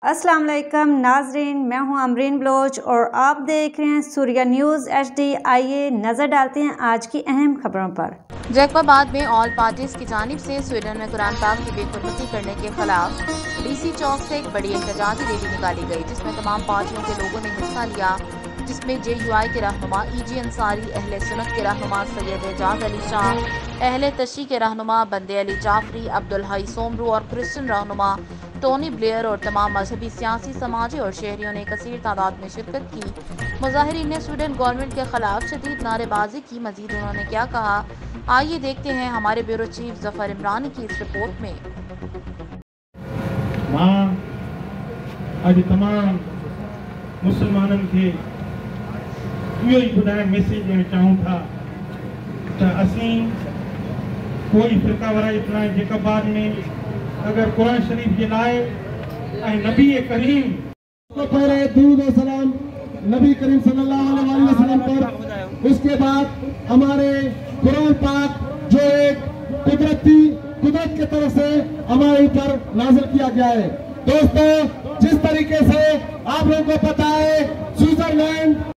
अस्सलाम वालेकुम नाजरीन, मैं हूं अमरीन बलोच और आप देख रहे हैं सूर्या न्यूज़ HD। आइए नज़र डालते हैं आज की अहम खबरों पर। जैकबाबाद में ऑल पार्टीज की जानिब से स्वीडन में कुरान पाक की बेहुरमती करने के खिलाफ DC चौक से एक बड़ी एहतजाजी रैली निकाली गई, जिसमें तमाम पार्टियों के लोगों ने हिस्सा लिया, जिसमें JUI के रहनुमा EG अंसारी, अहले सुन्नत के रहनुमा सैयद एजाज अली शाह, अहले तशी के रहनुमा बंदे अली जाफरी, अब्दुल हई सोमरू और क्रिश्चियन रहनुमा टोनी ब्लेयर और तमाम मजहबी, सियासी, समाजी और शहरियों ने कसीर तादाद में शिरकत की। मुजाहिरीन ने स्वीडन गवर्नमेंट के खिलाफ शदीद नारेबाजी की। मजीद उन्होंने क्या कहा, आइए देखते हैं हमारे ब्यूरो चीफ जफर इमरानी की इस रिपोर्ट में। आज तमाम मुसलमानों के इहो ही ॿुधाइण मैसेज ॾियणु चाहियूं था त असीं कोई फ़िरका वाराई न जैकबाबाद में अगर कुरान शरीफ के लाए नबी करीम तो पहले दुरूद और सलाम नबी करीम सल्लल्लाहु अलैहि वसल्लम पर, उसके बाद हमारे कुरान पाक जो एक कुदरत की तरफ से हमारे ऊपर नाज़िल किया गया है। दोस्तों, जिस तरीके से आप लोगों को पता है स्विट्जरलैंड